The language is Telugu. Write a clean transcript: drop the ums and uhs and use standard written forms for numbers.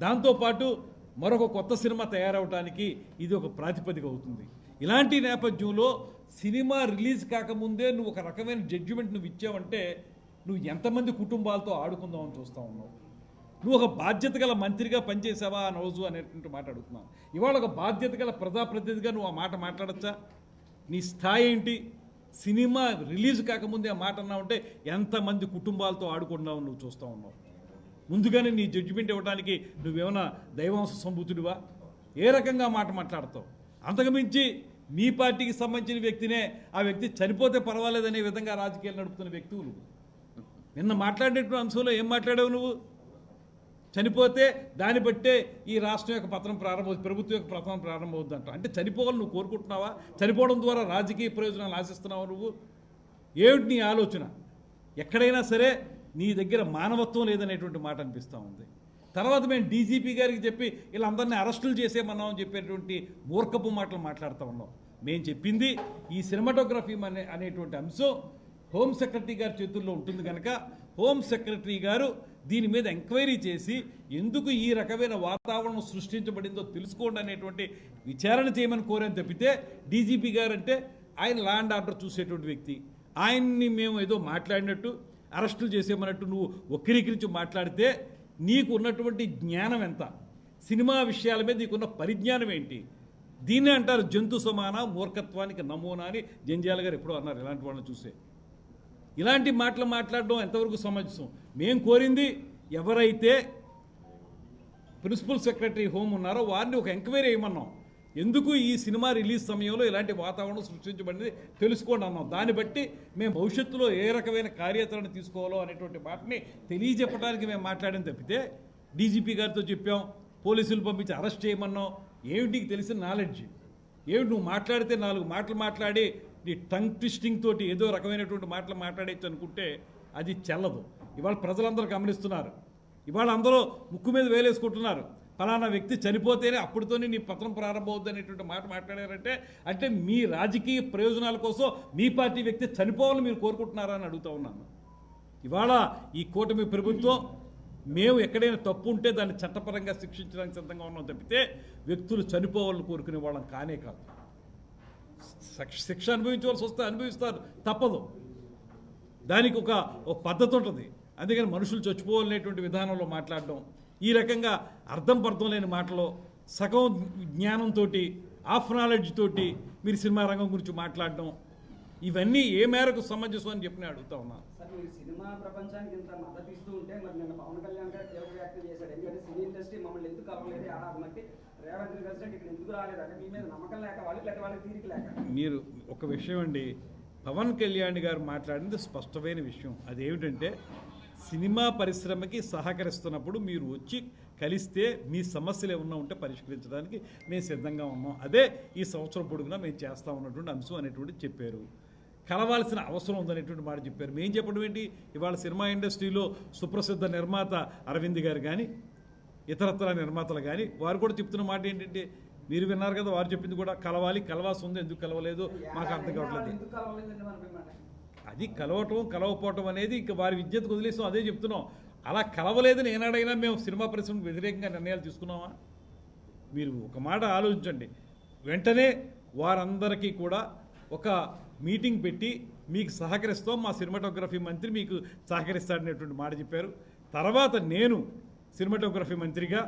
దాంతోపాటు మరొక కొత్త సినిమా తయారవడానికి ఇది ఒక ప్రాతిపదిక అవుతుంది. ఇలాంటి నేపథ్యంలో సినిమా రిలీజ్ కాకముందే నువ్వు ఒక రకమైన జడ్జిమెంట్ నువ్వు ఇచ్చావంటే నువ్వు ఎంతమంది కుటుంబాలతో ఆడుకుందామని చూస్తూ ఉన్నావు. నువ్వు ఒక బాధ్యత గల మంత్రిగా పనిచేసావా ఆ రోజు అనేటువంటి మాట అడుగుతున్నావు. ఇవాళ ఒక బాధ్యత గల ప్రజాప్రతినిధిగా నువ్వు ఆ మాట మాట్లాడచ్చా? నీ స్థాయి ఏంటి? సినిమా రిలీజ్ కాకముందే ఆ మాట అన్నావంటే ఎంతమంది కుటుంబాలతో ఆడుకున్నావు నువ్వు చూస్తూ ఉన్నావు. ముందుగానే నీ జడ్జిమెంట్ ఇవ్వడానికి నువ్వేమైనా దైవాంశ సంభూతుడివా? ఏ రకంగా మాట మాట్లాడతావు? అంతకుమించి మీ పార్టీకి సంబంధించిన వ్యక్తినే ఆ వ్యక్తి చనిపోతే పర్వాలేదనే విధంగా రాజకీయాలు నడుపుతున్న వ్యక్తులు. నిన్న మాట్లాడేటువంటి అంశంలో ఏం మాట్లాడావు నువ్వు? చనిపోతే దాన్ని బట్టే ఈ రాష్ట్రం యొక్క పతనం ప్రారంభమవుతుంది, ప్రభుత్వం యొక్క పతనం ప్రారంభమవుతుందంట. అంటే చనిపోవాలని నువ్వు కోరుకుంటున్నావా? చనిపోవడం ద్వారా రాజకీయ ప్రయోజనాలు ఆశిస్తున్నావా నువ్వు? ఏమిటి నీ ఆలోచన? ఎక్కడైనా సరే నీ దగ్గర మానవత్వం లేదనేటువంటి మాట అనిపిస్తూ ఉంది. తర్వాత మేము డీజీపీ గారికి చెప్పి వీళ్ళందరినీ అరెస్టులు చేసేమన్నామని చెప్పేటువంటి మూర్ఖపు మాటలు మాట్లాడుతూ ఉన్నాం. మేము చెప్పింది ఈ సినిమాటోగ్రఫీ అనేటువంటి అంశం హోమ్ సెక్రటరీ గారి చేతుల్లో ఉంటుంది కనుక హోమ్ సెక్రటరీ గారు దీని మీద ఎంక్వైరీ చేసి ఎందుకు ఈ రకమైన వాతావరణం సృష్టించబడిందో తెలుసుకోండి అనేటువంటి విచారణ చేయమని కోరాను తప్పితే డీజీపీ గారు అంటే ఆయన లా అండ్ ఆర్డర్ చూసేటువంటి వ్యక్తి. ఆయన్ని మేము ఏదో మాట్లాడినట్టు అరెస్టులు చేసేమన్నట్టు నువ్వు వక్రీకరించి మాట్లాడితే నీకు ఉన్నటువంటి జ్ఞానం ఎంత? సినిమా విషయాల మీద నీకున్న పరిజ్ఞానం ఏంటి? దీన్నే అంటారు జంతు సమాన మూర్ఖత్వానికి నమూనా అని జంధ్యాల గారు ఎప్పుడో అన్నారు. ఇలాంటి వాళ్ళని చూసే ఇలాంటి మాటలు మాట్లాడడం ఎంతవరకు సమంజసం? మేము కోరింది ఎవరైతే ప్రిన్సిపల్ సెక్రటరీ హోమ్ ఉన్నారో వారిని ఒక ఎంక్వైరీ చేయమన్నాం. ఎందుకు ఈ సినిమా రిలీజ్ సమయంలో ఇలాంటి వాతావరణం సృష్టించబడింది తెలుసుకోండి అన్నాం. దాన్ని బట్టి మేము భవిష్యత్తులో ఏ రకమైన కార్యాచరణ తీసుకోవాలో అనేటువంటి మాటని తెలియజెప్పడానికి మేము మాట్లాడడం తప్పితే డీజీపీ గారితో చెప్పాం, పోలీసులు పంపించి అరెస్ట్ చేయమన్నాం. ఏమిటికి తెలిసిన నాలెడ్జ్ ఏమిటి? నువ్వు మాట్లాడితే 4 మాటలు మాట్లాడి నీ టంగ్ ట్విస్టింగ్ తోటి ఏదో రకమైనటువంటి మాటలు మాట్లాడేచ్చు అనుకుంటే అది చెల్లదు. ఇవాళ ప్రజలందరూ గమనిస్తున్నారు. ఇవాళ అందరూ ముక్కు మీద వేలేసుకుంటున్నారు. ఫలానా వ్యక్తి చనిపోతేనే అప్పటితోనే నీ పత్రం ప్రారంభమవుద్ది అనేటువంటి మాట మాట్లాడారంటే అంటే మీ రాజకీయ ప్రయోజనాల కోసం మీ పార్టీ వ్యక్తి కోరుకోవాలని మీరు కోరుకుంటున్నారా అని అడుగుతూ ఉన్నాను. ఇవాళ ఈ కూటమి ప్రభుత్వం మేము ఎక్కడైనా తప్పు ఉంటే దాన్ని చట్టపరంగా శిక్షించడానికి సిద్ధంగా ఉన్నాం తప్పితే వ్యక్తులు చనిపోవాలని కోరుకునే వాళ్ళం కానే కాదు. శిక్ష అనుభవించవలసి వస్తే అనుభవిస్తారు, తప్పదు. దానికి ఒక పద్ధతి ఉంటుంది. అందుకని మనుషులు చచ్చిపోవాలనేటువంటి విధానంలో మాట్లాడడం, ఈ రకంగా అర్థం పర్థం లేని మాటలో సగం జ్ఞానంతో హాఫ్ నాలెడ్జ్ తోటి మీరు సినిమా రంగం గురించి మాట్లాడడం ఇవన్నీ ఏ మేరకు సమంజసం అని చెప్పి నేను అడుగుతా ఉన్నాను. సార్, మీరు సినిమా ప్రపంచానికి ఇంత మద్దతు ఇస్తూ ఉంటే మరి నిన్న పవన్ కళ్యాణ్ గారు కీలక వ్యాఖ్యలు చేశాడు. ఎందుకంటే సినీ ఇండస్ట్రీ మమ్మల్ని ఎందుకు కలవలేదు, ఏడాది మట్టి రేవంత్ ప్రెసిడెంట్ ఇక్కడ ఎందుకు రాలేదు అంటే మీ మీద నమ్మకం లేక వాళ్ళు లేదా వాళ్ళకి తీరిక లేక. మీరు ఒక విషయం అండి, పవన్ కళ్యాణ్ గారు మాట్లాడింది స్పష్టమైన విషయం. అదేమిటంటే సినిమా పరిశ్రమకి సహకరిస్తున్నప్పుడు మీరు వచ్చి కలిస్తే మీ సమస్యలు ఏమన్నా ఉంటే పరిష్కరించడానికి మేము సిద్ధంగా ఉన్నాం. అదే ఈ సంవత్సరం పొడుగునా మేము చేస్తా ఉన్నటువంటి అంశం అనేటువంటి చెప్పారు. కలవాల్సిన అవసరం ఉందనేటువంటి మాట చెప్పారు. మేము చెప్పడం ఏంటి? ఇవాళ సినిమా ఇండస్ట్రీలో సుప్రసిద్ధ నిర్మాత అరవింద్ గారు కానీ ఇతరత్ర నిర్మాతలు కానీ వారు కూడా చెప్తున్న మాట ఏంటంటే మీరు విన్నారు కదా, వారు చెప్పింది కూడా కలవాల్సి ఉంది, ఎందుకు కలవలేదు మాకు అర్థం కావట్లేదు. అది కలవపోవటం అనేది ఇంకా వారి విద్యతకు వదిలేస్తాం, అదే చెప్తున్నాం. అలా కలవలేదని ఏనాడైనా మేము సినిమా పరిశ్రమకు వ్యతిరేకంగా నిర్ణయాలు తీసుకున్నామా? మీరు ఒక మాట ఆలోచించండి. వెంటనే వారందరికీ కూడా ఒక మీటింగ్ పెట్టి మీకు సహకరిస్తాం, మా సినిమాటోగ్రఫీ మంత్రి మీకు సహకరిస్తాడనేటువంటి మాట చెప్పారు. తర్వాత నేను సినిమాటోగ్రఫీ మంత్రిగా